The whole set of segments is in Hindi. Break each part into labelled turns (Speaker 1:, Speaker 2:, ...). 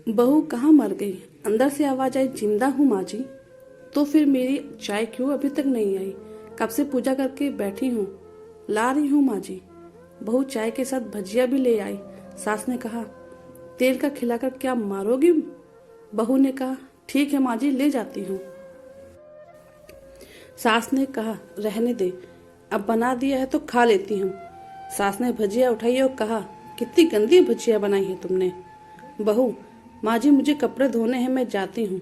Speaker 1: बहू कहाँ मर गई? अंदर से आवाज आई, जिंदा हूँ माँ जी। तो फिर मेरी चाय क्यों अभी तक नहीं आई? कब से पूजा करके बैठी हूँ, ला रही हूँ माँ जी। बहू चाय के साथ भजिया भी ले आई। सास ने कहा, तेल का खिलाकर क्या मारोगी? बहू ने कहा, ठीक है माँ जी, ले जाती हूँ। सास ने कहा, रहने दे, अब बना दिया है तो खा लेती हूँ। सास ने भजिया उठाई और कहा, कितनी गंदी भजिया बनाई है तुमने। बहू, माँ जी मुझे कपड़े धोने हैं, मैं जाती हूँ।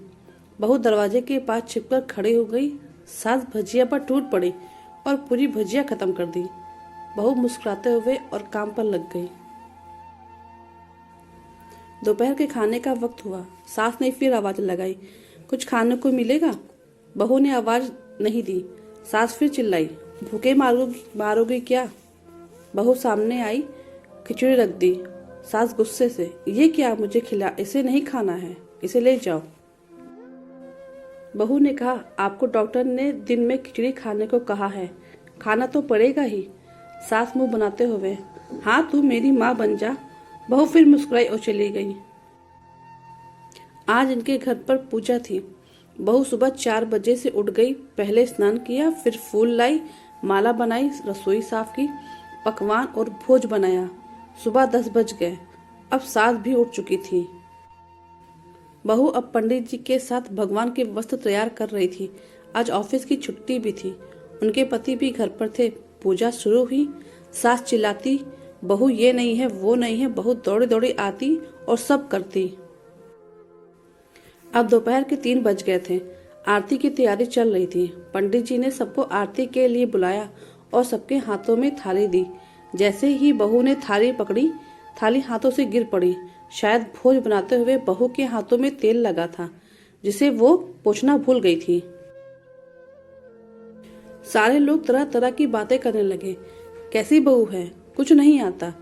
Speaker 1: बहू दरवाजे के पास छिपकर खड़ी हो गई। सास भजिया पर टूट पड़ी और पूरी भजिया खत्म कर दी। बहू मुस्कुराते हुए और काम पर लग गई। दोपहर के खाने का वक्त हुआ। सास ने फिर आवाज लगाई, कुछ खाने को मिलेगा? बहू ने आवाज नहीं दी। सास फिर चिल्लाई, भूखे मारोगी क्या? बहू सामने आई, खिचड़ी रख दी। सास गुस्से से, ये क्या मुझे खिला, इसे नहीं खाना है, इसे ले जाओ। बहू ने कहा, आपको डॉक्टर ने दिन में खिचड़ी खाने को कहा है, खाना तो पड़ेगा ही। सास मुंह बनाते हुए, हाँ तू मेरी माँ बन जा। बहू फिर मुस्कुराई और चली गई। आज इनके घर पर पूजा थी। बहू सुबह 4 बजे से उठ गई। पहले स्नान किया, फिर फूल लाई, माला बनाई, रसोई साफ की, पकवान और भोज बनाया। सुबह 10 बज गए। अब सास भी उठ चुकी थी। बहू अब पंडित जी के साथ भगवान के वस्त्र तैयार कर रही थी। आज ऑफिस की छुट्टी भी थी। उनके पति भी घर पर थे। पूजा शुरू हुई। सास चिल्लाती, बहू ये नहीं है, वो नहीं है। बहू दौड़ी दौड़ी आती और सब करती। अब दोपहर के 3 बज गए थे। आरती की तैयारी चल रही थी। पंडित जी ने सबको आरती के लिए बुलाया और सबके हाथों में थाली दी। जैसे ही बहू ने थाली पकड़ी, थाली हाथों से गिर पड़ी। शायद भोज बनाते हुए बहू के हाथों में तेल लगा था, जिसे वो पोंछना भूल गई थी। सारे लोग तरह तरह की बातें करने लगे। कैसी बहू है, कुछ नहीं आता,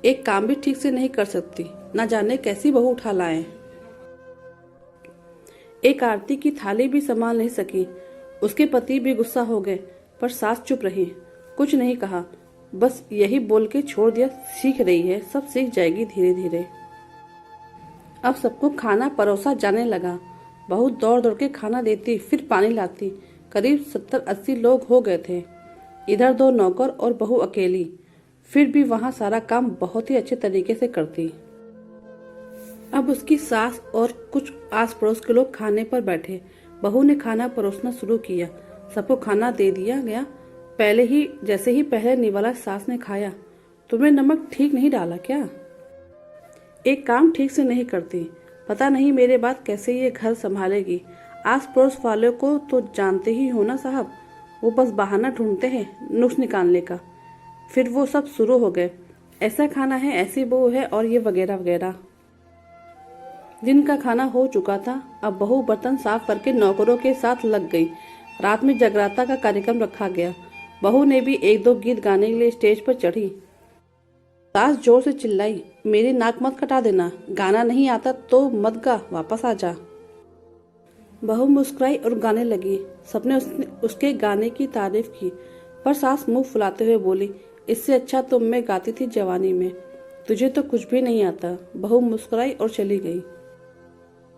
Speaker 1: एक काम भी ठीक से नहीं कर सकती, न जाने कैसी बहू उठा लाए। एक आरती की थाली भी संभाल नहीं सकी। उसके पति भी गुस्सा हो गए, पर सास चुप रही, कुछ नहीं कहा, बस यही बोल के छोड़ दिया, सीख रही है, सब सीख जाएगी धीरे धीरे। अब सबको खाना परोसा जाने लगा। बहू दौड़ दौड़ के खाना देती, फिर पानी लाती। करीब 70-80 लोग हो गए थे। इधर 2 नौकर और बहू अकेली। फिर भी वहाँ सारा काम बहुत ही अच्छे तरीके से करती। अब उसकी सास और कुछ आस पड़ोस के लोग खाने पर बैठे। बहू ने खाना परोसना शुरू किया। सबको खाना दे दिया गया। जैसे ही पहले निवाला सास ने खाया, तुमने नमक ठीक नहीं डाला क्या? एक काम ठीक से नहीं करती, पता नहीं मेरे बाद कैसे ये घर संभालेगी। आस पड़ोस वालों को तो जानते ही हो ना साहब, वो बस बहाना ढूंढते हैं नुक्स निकालने का। फिर वो सब शुरू हो गए, ऐसा खाना है, ऐसी बहू है और ये वगैरह वगैरह। दिन का खाना हो चुका था। अब बहू बर्तन साफ करके नौकरों के साथ लग गई। रात में जगराता का कार्यक्रम रखा गया। बहू ने भी 1-2 गीत गाने के लिए स्टेज पर चढ़ी। सास जोर से चिल्लाई, मेरी नाक मत कटा देना, गाना नहीं आता तो मत गा, वापस आ जा। बहू मुस्कुराई और गाने लगी। सबने उसके गाने की तारीफ की, पर सास मुंह फुलाते हुए बोली, इससे अच्छा तो मैं गाती थी जवानी में, तुझे तो कुछ भी नहीं आता। बहू मुस्कुराई और चली गई।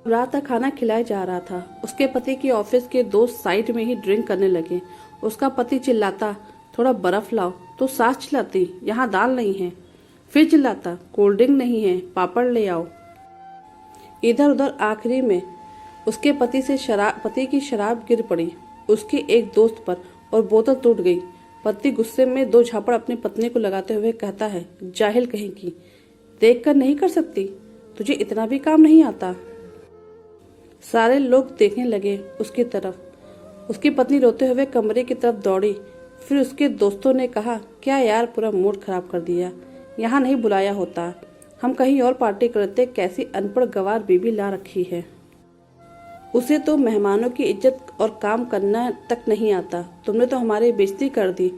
Speaker 1: रात का खाना खिलाया जा रहा था। उसके पति की ऑफिस के दोस्त साइड में ही ड्रिंक करने लगे। उसका पति चिल्लाता, थोड़ा बर्फ लाओ, तो सास चिल्लाती, यहाँ दाल नहीं है। फिर चिल्लाता, कोल्ड ड्रिंक नहीं है, पापड़ ले आओ। इधर उधर आखिरी में उसके पति की शराब गिर पड़ी उसके एक दोस्त पर और बोतल टूट गई। पति गुस्से में 2 झापड़ अपनी पत्नी को लगाते हुए कहता है, जाहिल कहेगी, देख कर नहीं कर सकती, तुझे इतना भी काम नहीं आता। सारे लोग देखने लगे उसकी तरफ। उसकी पत्नी रोते हुए कमरे की तरफ दौड़ी। फिर उसके दोस्तों ने कहा, क्या यार, पूरा मूड खराब कर दिया, यहाँ नहीं बुलाया होता, हम कहीं और पार्टी करते। कैसी अनपढ़ गवार बीबी ला रखी है, उसे तो मेहमानों की इज्जत और काम करना तक नहीं आता। तुमने तो हमारी बेइज्जती कर दी।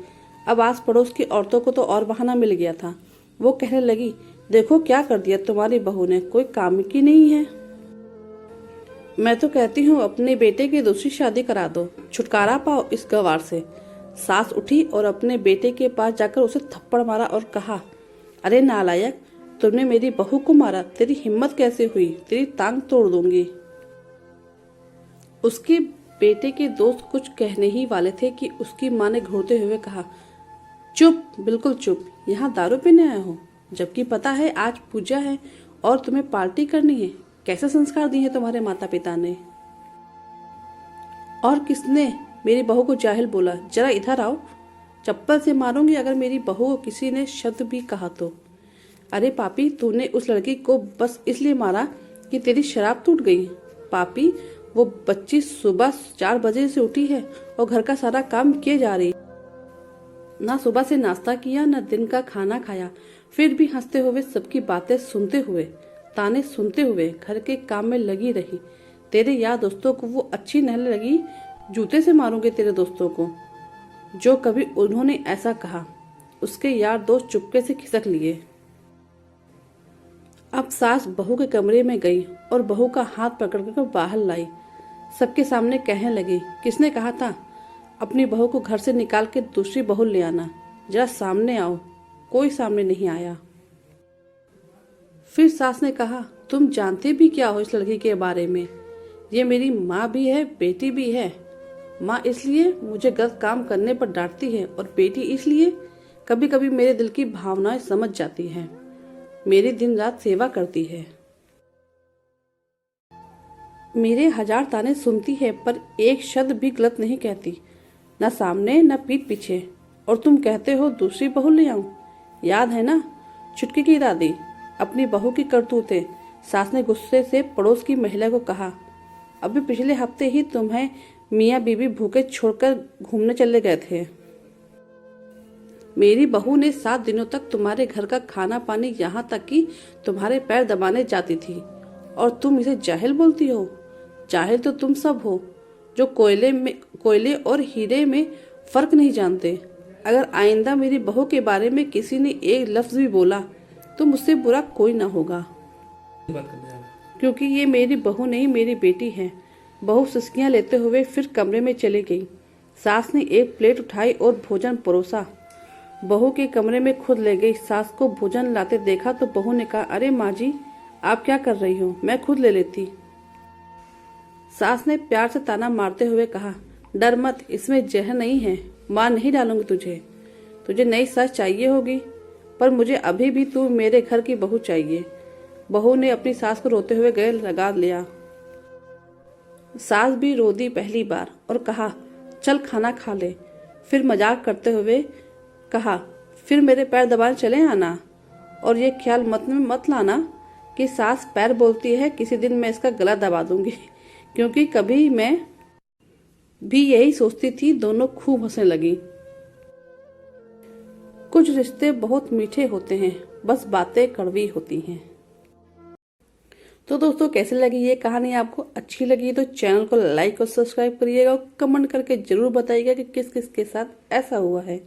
Speaker 1: अब आस पड़ोस की औरतों को तो और बहाना मिल गया था। वो कहने लगी, देखो क्या कर दिया तुम्हारी बहू ने, कोई काम की नहीं है। मैं तो कहती हूँ अपने बेटे की दूसरी शादी करा दो, छुटकारा पाओ इस गवार से। सास उठी और अपने बेटे के पास जाकर उसे थप्पड़ मारा और कहा, अरे नालायक, तुमने मेरी बहू को मारा, तेरी हिम्मत कैसे हुई, तेरी टांग तोड़ दूंगी। उसके बेटे के दोस्त कुछ कहने ही वाले थे कि उसकी माँ ने घूरते हुए कहा, चुप, बिल्कुल चुप, यहाँ दारू पीने आए हो, जबकि पता है आज पूजा है और तुम्हें पार्टी करनी है। कैसे संस्कार दिए हैं तुम्हारे माता पिता ने। और किसने मेरी बहू को जाहिल बोला, जरा इधर आओ, चप्पल से मारूंगी अगर मेरी बहू को किसी ने शब्द भी कहा तो। अरे पापी, तूने उस लड़की को बस इसलिए मारा कि तेरी शराब टूट गई। पापी, वो बच्ची सुबह 4 बजे से उठी है और घर का सारा काम किए जा रही, ना सुबह से नाश्ता किया ना दिन का खाना खाया, फिर भी हंसते हुए सबकी बातें सुनते हुए, ताने सुनते हुए घर के काम में लगी रही। तेरे यार दोस्तों को वो अच्छी नहीं लगी, जूते से मारूंगे तेरे दोस्तों को जो कभी उन्होंने ऐसा कहा। उसके यार दोस्त चुपके से खिसक लिए। अब सास बहू के कमरे में गई और बहू का हाथ पकड़कर बाहर लाई। सबके सामने कहने लगी, किसने कहा था अपनी बहू को घर से निकाल के दूसरी बहू ले आना, जरा सामने आओ। कोई सामने नहीं आया। फिर सास ने कहा, तुम जानते भी क्या हो इस लड़की के बारे में, ये मेरी माँ भी है, बेटी भी है। माँ इसलिए मुझे गलत काम करने पर डांटती है और बेटी इसलिए कभी कभी मेरे दिल की भावनाएं समझ जाती है, मेरी दिन रात सेवा करती है, मेरे 1000 ताने सुनती है पर एक शब्द भी गलत नहीं कहती, न सामने न पीठ पीछे। और तुम कहते हो दूसरी बहू ले आऊं, याद है ना छुटकी की दादी, अपनी बहू की करतूतें। सास ने गुस्से से पड़ोस की महिला को कहा, अभी पिछले हफ्ते ही तुम्हें मियाँ बीबी भूखे छोड़कर घूमने चले गए थे। मेरी बहू ने 7 दिनों तक तुम्हारे घर का खाना पानी, यहाँ तक कि तुम्हारे पैर दबाने जाती थी, और तुम इसे जाहिल बोलती हो। जाहिल तो तुम सब हो जो कोयले और हीरे में फर्क नहीं जानते। अगर आइंदा मेरी बहू के बारे में किसी ने एक लफ्ज भी बोला तो मुझसे बुरा कोई ना होगा, क्योंकि ये मेरी बहू नहीं, मेरी बेटी है। बहू सिसकियां लेते हुए फिर कमरे में चली गई। सास ने एक प्लेट उठाई और भोजन परोसा, बहू के कमरे में खुद ले गई। सास को भोजन लाते देखा तो बहू ने कहा, अरे माँ जी, आप क्या कर रही हो, मैं खुद ले लेती। सास ने प्यार से ताना मारते हुए कहा, डर मत, इसमें जहर नहीं है, मार नहीं डालूंगी तुझे नई सास चाहिए होगी, पर मुझे अभी भी तू मेरे घर की बहू चाहिए। बहू ने अपनी सास को रोते हुए गले लगा लिया। सास भी रो दी पहली बार और कहा, चल खाना खा ले। फिर मजाक करते हुए कहा, फिर मेरे पैर दबाने चले आना, और ये ख्याल मत लाना कि सास पैर बोलती है, किसी दिन मैं इसका गला दबा दूंगी, क्योंकि कभी मैं भी यही सोचती थी। दोनों खूब हंसने लगी। कुछ रिश्ते बहुत मीठे होते हैं, बस बातें कड़वी होती हैं। तो दोस्तों, कैसे लगी ये कहानी, आपको अच्छी लगी तो चैनल को लाइक और सब्सक्राइब करिएगा और कमेंट करके जरूर बताइएगा कि किस किस के साथ ऐसा हुआ है।